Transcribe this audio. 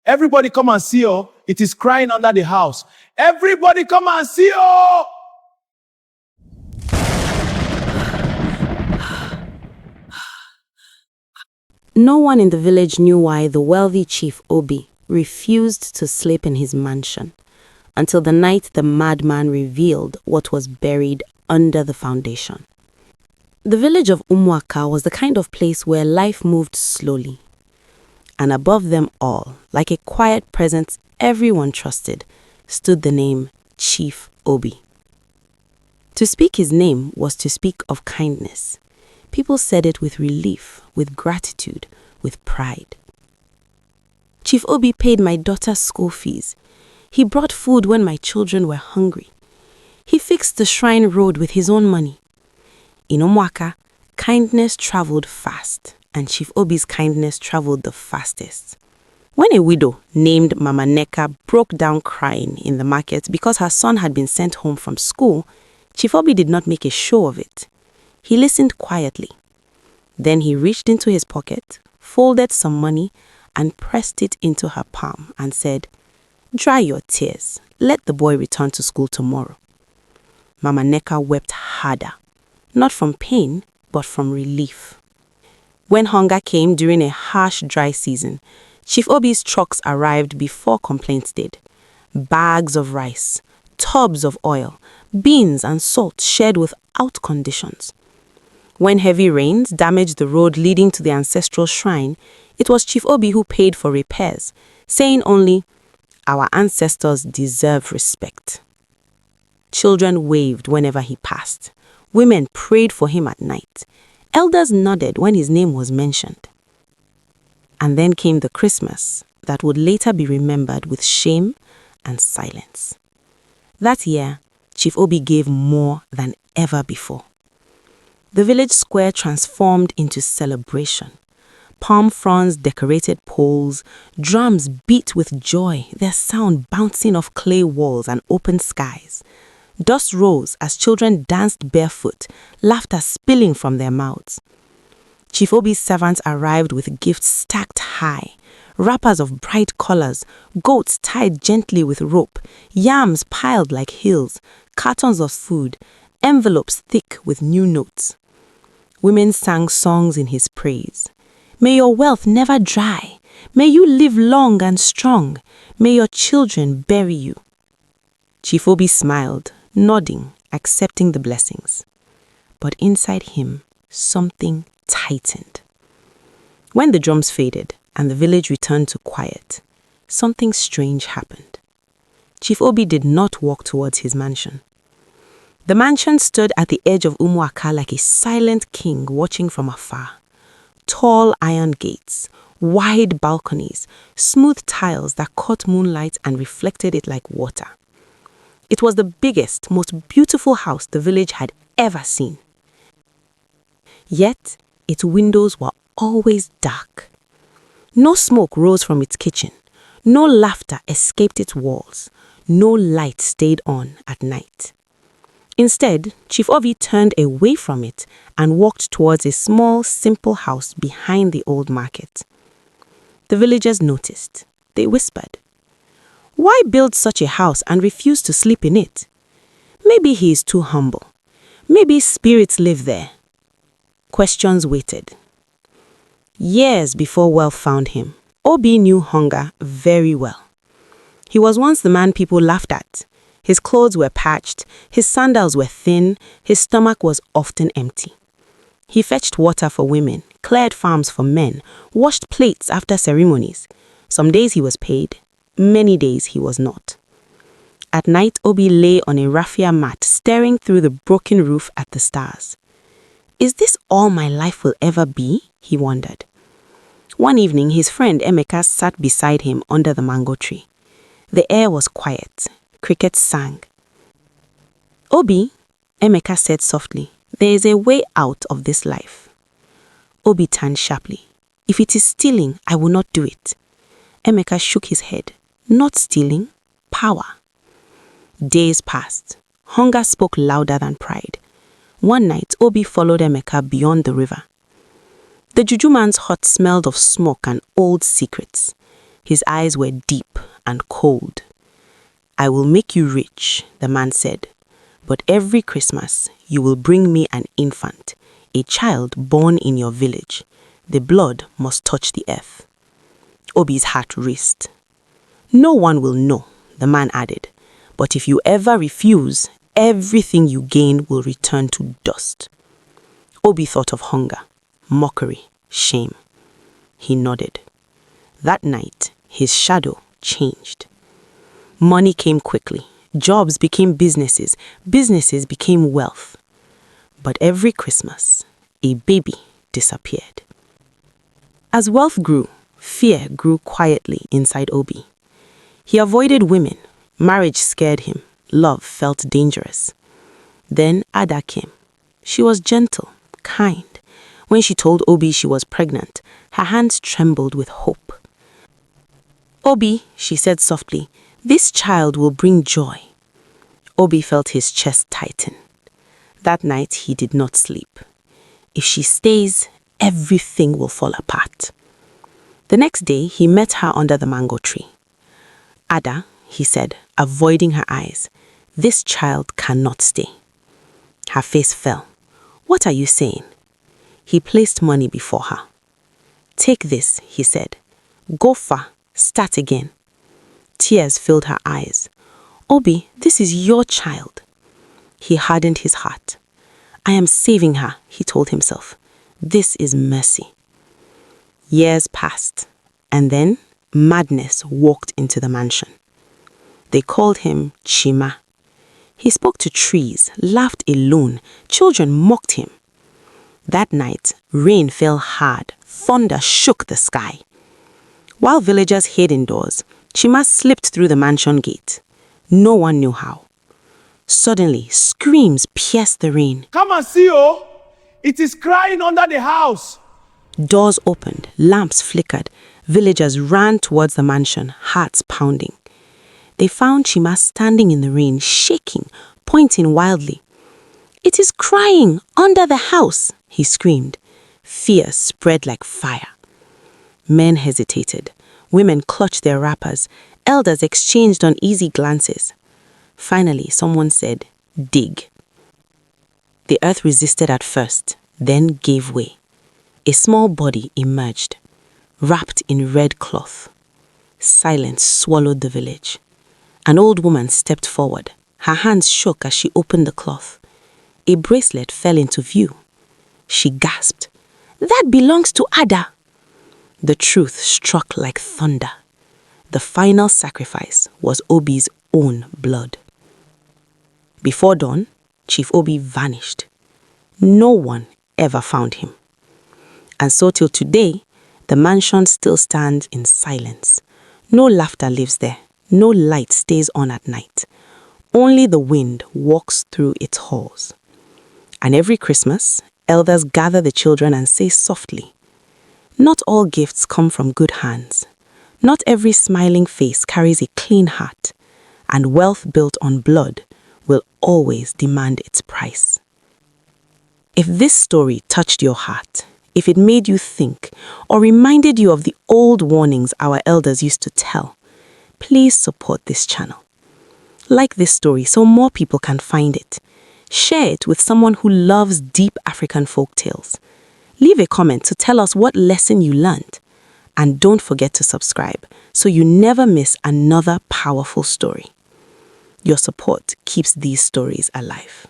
Everybody come and see, oh, it is crying under the house. Everybody come and see, oh! No one in the village knew why the wealthy Chief Obi refused to sleep in his mansion until the night the madman revealed what was buried under the foundation. The village of Umuaka was the kind of place where life moved slowly. And above them all, like a quiet presence everyone trusted, stood the name Chief Obi. To speak his name was to speak of kindness. People said it with relief, with gratitude, with pride. Chief Obi paid my daughter's school fees. He brought food when my children were hungry. He fixed the shrine road with his own money. In Umuaka, kindness traveled fast, and Chief Obi's kindness traveled the fastest. When a widow named Mama Neka broke down crying in the market because her son had been sent home from school, Chief Obi did not make a show of it. He listened quietly. Then he reached into his pocket, folded some money, and pressed it into her palm and said, "Dry your tears. Let the boy return to school tomorrow." Mama Neka wept harder, not from pain, but from relief. When hunger came during a harsh dry season, Chief Obi's trucks arrived before complaints did. Bags of rice, tubs of oil, beans and salt shared without conditions. When heavy rains damaged the road leading to the ancestral shrine, it was Chief Obi who paid for repairs, saying only, "Our ancestors deserve respect." Children waved whenever he passed. Women prayed for him at night. Elders nodded when his name was mentioned. And then came the Christmas that would later be remembered with shame and silence. That year, Chief Obi gave more than ever before. The village square transformed into celebration. Palm fronds decorated poles, drums beat with joy, their sound bouncing off clay walls and open skies. Dust rose as children danced barefoot, laughter spilling from their mouths. Chief Obi's servants arrived with gifts stacked high, wrappers of bright colors, goats tied gently with rope, yams piled like hills, cartons of food, envelopes thick with new notes. Women sang songs in his praise. "May your wealth never dry. May you live long and strong. May your children bury you." Chief Obi smiled, nodding, accepting the blessings. But inside him, something tightened. When the drums faded and the village returned to quiet, something strange happened. Chief Obi did not walk towards his mansion. The mansion stood at the edge of Umuaka like a silent king watching from afar. Tall iron gates, wide balconies, smooth tiles that caught moonlight and reflected it like water. It was the biggest, most beautiful house the village had ever seen. Yet, its windows were always dark. No smoke rose from its kitchen. No laughter escaped its walls. No light stayed on at night. Instead, Chief Obi turned away from it and walked towards a small, simple house behind the old market. The villagers noticed. They whispered, "Why build such a house and refuse to sleep in it? Maybe he is too humble. Maybe spirits live there." Questions waited. Years before wealth found him, Obi knew hunger very well. He was once the man people laughed at. His clothes were patched, his sandals were thin, his stomach was often empty. He fetched water for women, cleared farms for men, washed plates after ceremonies. Some days he was paid, many days he was not. At night, Obi lay on a raffia mat, staring through the broken roof at the stars. "Is this all my life will ever be?" he wondered. One evening, his friend Emeka sat beside him under the mango tree. The air was quiet. Crickets sang. "Obi," Emeka said softly, "there is a way out of this life." Obi turned sharply. "If it is stealing, I will not do it." Emeka shook his head. "Not stealing, power." Days passed. Hunger spoke louder than pride. One night, Obi followed Emeka beyond the river. The juju man's hut smelled of smoke and old secrets. His eyes were deep and cold. "I will make you rich," the man said, "but every Christmas you will bring me an infant, a child born in your village. The blood must touch the earth." Obi's heart raced. "No one will know," the man added, "but if you ever refuse, everything you gain will return to dust." Obi thought of hunger, mockery, shame. He nodded. That night, his shadow changed. Money came quickly. Jobs became businesses. Businesses became wealth. But every Christmas, a baby disappeared. As wealth grew, fear grew quietly inside Obi. He avoided women. Marriage scared him. Love felt dangerous. Then Ada came. She was gentle, kind. When she told Obi she was pregnant, her hands trembled with hope. "Obi," she said softly, "this child will bring joy." Obi felt his chest tighten. That night he did not sleep. If she stays, everything will fall apart. The next day he met her under the mango tree. "Ada," he said, avoiding her eyes, "this child cannot stay." Her face fell. "What are you saying?" He placed money before her. "Take this," he said. "Go far. Start again." Tears filled her eyes. "Obi, this is your child." He hardened his heart. "I am saving her," he told himself. "This is mercy." Years passed, and then madness walked into the mansion. They called him Chima. He spoke to trees, laughed alone. Children mocked him. That night, rain fell hard. Thunder shook the sky. While villagers hid indoors, Chima slipped through the mansion gate. No one knew how. Suddenly, screams pierced the rain. Come and see, oh! It is crying under the house. Doors opened, lamps flickered. Villagers ran towards the mansion, hearts pounding. They found Chima standing in the rain, shaking, pointing wildly. "It is crying under the house," he screamed. Fear spread like fire. Men hesitated. Women clutched their wrappers. Elders exchanged uneasy glances. Finally, someone said, "Dig." The earth resisted at first, then gave way. A small body emerged, wrapped in red cloth. Silence swallowed the village. An old woman stepped forward. Her hands shook as she opened the cloth. A bracelet fell into view. She gasped, "That belongs to Ada." The truth struck like thunder. The final sacrifice was Obi's own blood. Before dawn, Chief Obi vanished. No one ever found him. And so till today, the mansion still stands in silence. No laughter lives there. No light stays on at night. Only the wind walks through its halls. And every Christmas, elders gather the children and say softly, "Not all gifts come from good hands. Not every smiling face carries a clean heart, and wealth built on blood will always demand its price." If this story touched your heart, if it made you think or reminded you of the old warnings our elders used to tell, please support this channel. Like this story so more people can find it. Share it with someone who loves deep African folk tales. Leave a comment to tell us what lesson you learned. And don't forget to subscribe so you never miss another powerful story. Your support keeps these stories alive.